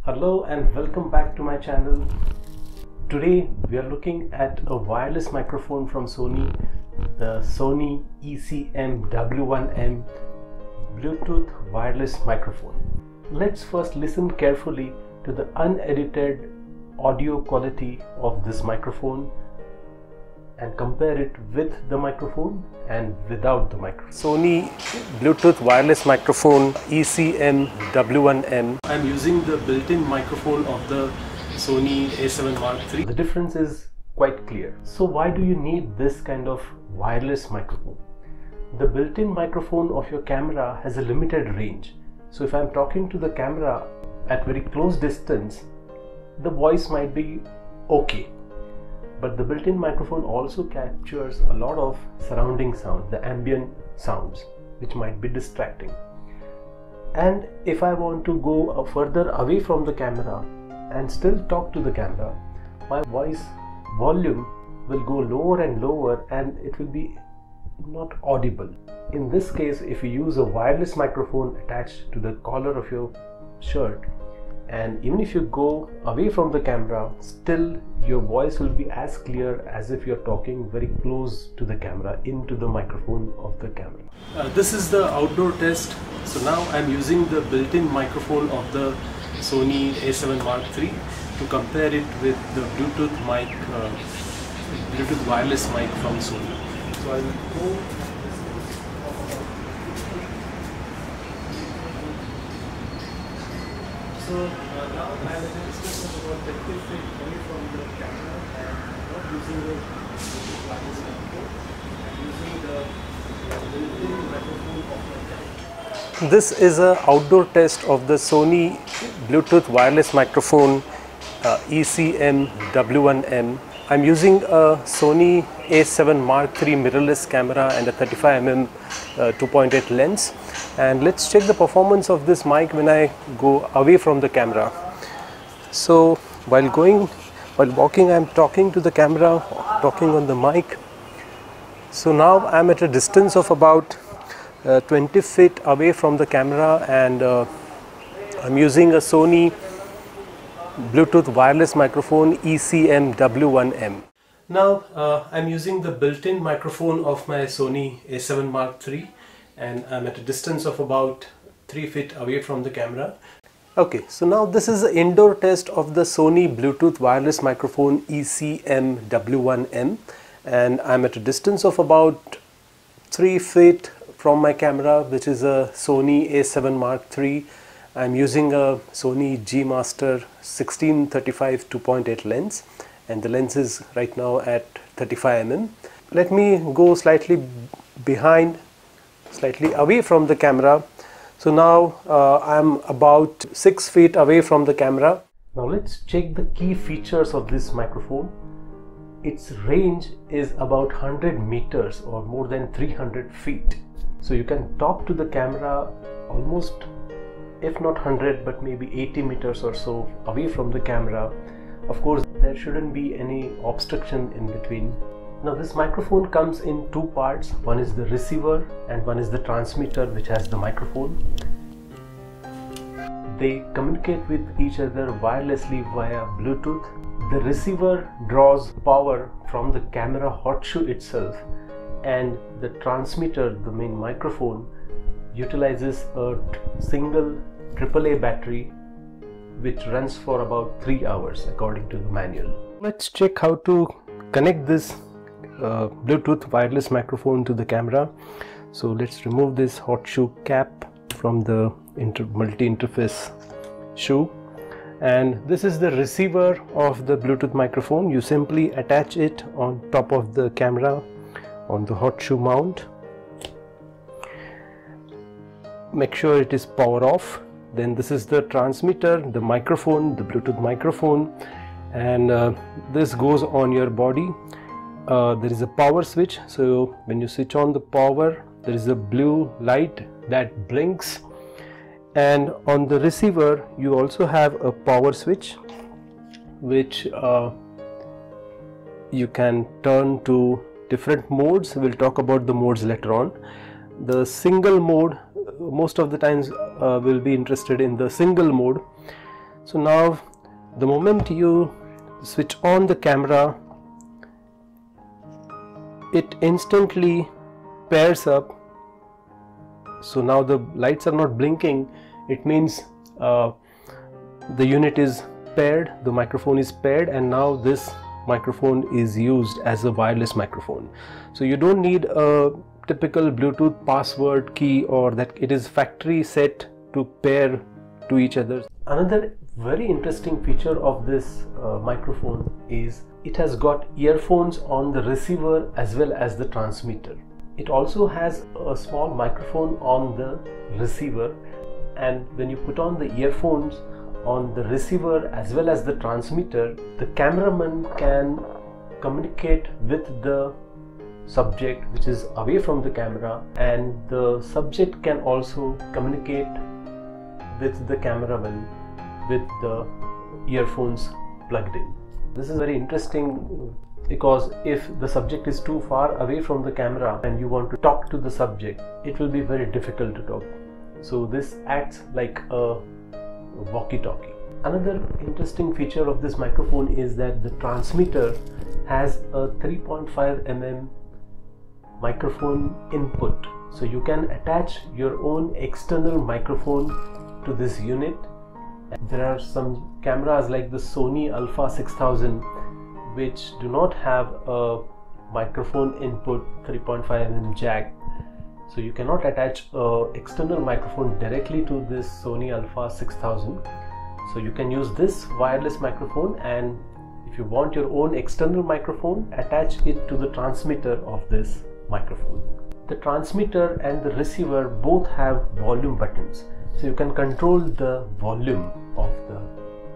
Hello and welcome back to my channel. Today we are looking at a wireless microphone from Sony, the Sony A7W1M Bluetooth wireless microphone. Let's first listen carefully to the unedited audio quality of this microphone and compare it with the microphone and without the microphone. Sony Bluetooth wireless microphone A7W1M. I'm using the built-in microphone of the Sony A7 Mark III. The difference is quite clear. So why do you need this kind of wireless microphone? The built-in microphone of your camera has a limited range. So if I'm talking to the camera at very close distance, the voice might be okay. But the built-in microphone also captures a lot of surrounding sound, the ambient sounds, which might be distracting. And if I want to go further away from the camera and still talk to the camera, my voice volume will go lower and lower and it will be not audible. In this case, if you use a wireless microphone attached to the collar of your shirt, and even if you go away from the camera, still your voice will be as clear as if you're talking very close to the camera, into the microphone of the camera. This is the outdoor test. So now I'm using the built-in microphone of the Sony A7 Mark III to compare it with the Bluetooth mic, Bluetooth wireless mic from Sony. So I will go. So now I am in a distance of about 30 feet away from the camera and not using the wireless microphone. I am using the built-in microphone of my camera. This is an outdoor test of the Sony Bluetooth wireless microphone A7W1M. I am using a Sony A7 Mark III mirrorless camera and a 35mm 2.8 lens. And let's check the performance of this mic when I go away from the camera. So while walking, I'm talking to the camera, talking on the mic. So now I'm at a distance of about 20 feet away from the camera, and I'm using a Sony Bluetooth wireless microphone A7W1M. Now I'm using the built-in microphone of my Sony A7 Mark III, and I'm at a distance of about 3 feet away from the camera. Okay, so now this is the indoor test of the Sony Bluetooth wireless microphone A7W1M, and I'm at a distance of about 3 feet from my camera, which is a Sony A7 Mark III. I'm using a Sony G Master 1635 2.8 lens, and the lens is right now at 35mm. Let me go slightly behind, slightly away from the camera. So now I'm about 6 feet away from the camera. Now let's check the key features of this microphone. Its range is about 100 meters or more than 300 feet. So you can talk to the camera almost, if not 100, but maybe 80 meters or so away from the camera. Of course, there shouldn't be any obstruction in between. Now this microphone comes in two parts. One is the receiver and one is the transmitter, which has the microphone. They communicate with each other wirelessly via Bluetooth. The receiver draws power from the camera hot shoe itself, and the transmitter, the main microphone, utilizes a single AAA battery which runs for about 3 hours according to the manual. Let's check how to connect this Bluetooth wireless microphone to the camera. So let's remove this hot shoe cap from the multi-interface shoe, and this is the receiver of the Bluetooth microphone. You simply attach it on top of the camera on the hot shoe mount. Make sure it is power off. Then this is the transmitter, the microphone, the Bluetooth microphone, and this goes on your body. There is a power switch, so when you switch on the power, there is a blue light that blinks, and on the receiver you also have a power switch which you can turn to different modes. We'll talk about the modes later on. The single mode, most of the times we'll be interested in the single mode. So now the moment you switch on the camera, it instantly pairs up. So now the lights are not blinking. It means the unit is paired, the microphone is paired, and now this microphone is used as a wireless microphone. So you don't need a typical Bluetooth password key, or that it is factory set to pair to each other. Another very interesting feature of this microphone is it has got earphones on the receiver as well as the transmitter. It also has a small microphone on the receiver, and when you put on the earphones on the receiver as well as the transmitter, the cameraman can communicate with the subject which is away from the camera, and the subject can also communicate with the cameraman with the earphones plugged in. This is very interesting because if the subject is too far away from the camera and you want to talk to the subject, it will be very difficult to talk. So this acts like a walkie-talkie. Another interesting feature of this microphone is that the transmitter has a 3.5 mm microphone input. So you can attach your own external microphone to this unit. There are some cameras like the Sony A6000 which do not have a microphone input 3.5 mm jack. So you cannot attach an external microphone directly to this Sony A6000. So you can use this wireless microphone, and if you want your own external microphone, attach it to the transmitter of this microphone. The transmitter and the receiver both have volume buttons, so you can control the volume of the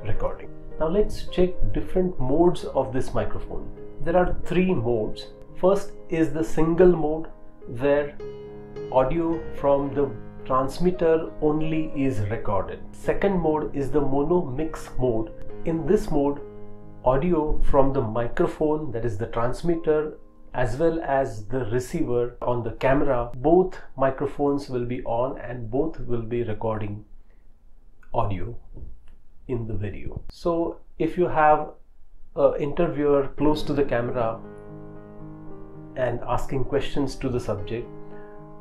recording. Now let's check different modes of this microphone. There are 3 modes. First is the single mode, where audio from the transmitter only is recorded. Second mode is the mono mix mode. In this mode, audio from the microphone, that is the transmitter, as well as the receiver on the camera, both microphones will be on and both will be recording audio in the video. So if you have an interviewer close to the camera and asking questions to the subject,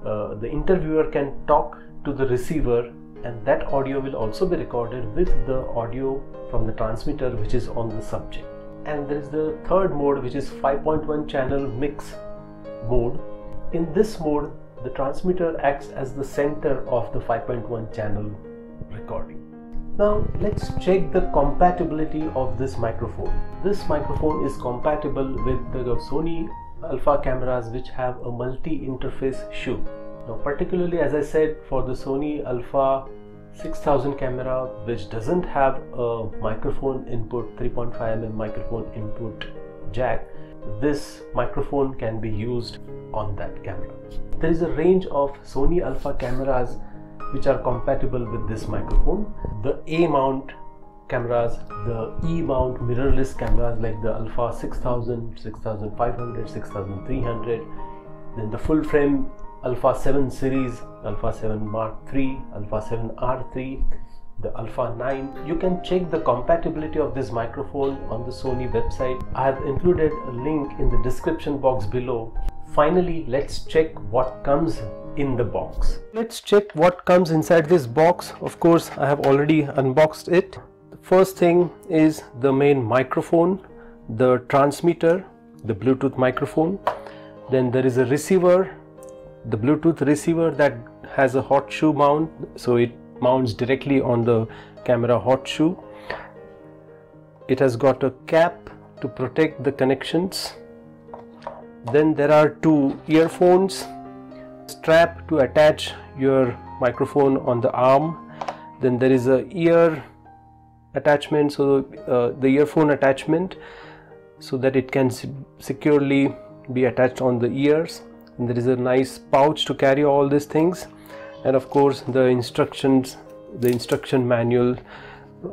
the interviewer can talk to the receiver, and that audio will also be recorded with the audio from the transmitter which is on the subject. And there is the third mode, which is 5.1 channel mix mode. In this mode, the transmitter acts as the center of the 5.1 channel recording. Now let's check the compatibility of this microphone. This microphone is compatible with the Sony Alpha cameras which have a multi-interface shoe. Now particularly, as I said, for the Sony A6000 camera, which doesn't have a microphone input 3.5 mm microphone input jack, this microphone can be used on that camera. There is a range of Sony Alpha cameras which are compatible with this microphone. The A mount cameras, the E mount mirrorless cameras like the Alpha 6000, 6500, 6300, then the full frame Alpha 7 series, Alpha 7 Mark III, Alpha 7 R3, the Alpha 9. You can check the compatibility of this microphone on the Sony website. I have included a link in the description box below. Finally, let's check what comes in the box. Let's check what comes inside this box. Of course, I have already unboxed it. The first thing is the main microphone, the transmitter, the Bluetooth microphone. Then there is a receiver, the Bluetooth receiver that has a hot shoe mount, so it mounts directly on the camera hot shoe. It has got a cap to protect the connections. Then there are 2 earphones, strap to attach your microphone on the arm. Then there is a ear attachment, so the earphone attachment, so that it can securely be attached on the ears. And there is a nice pouch to carry all these things, and of course the instructions, the instruction manual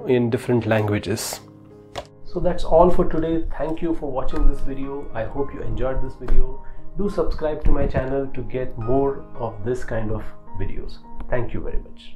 in different languages. So that's all for today. Thank you for watching this video. I hope you enjoyed this video. Do subscribe to my channel to get more of this kind of videos. Thank you very much.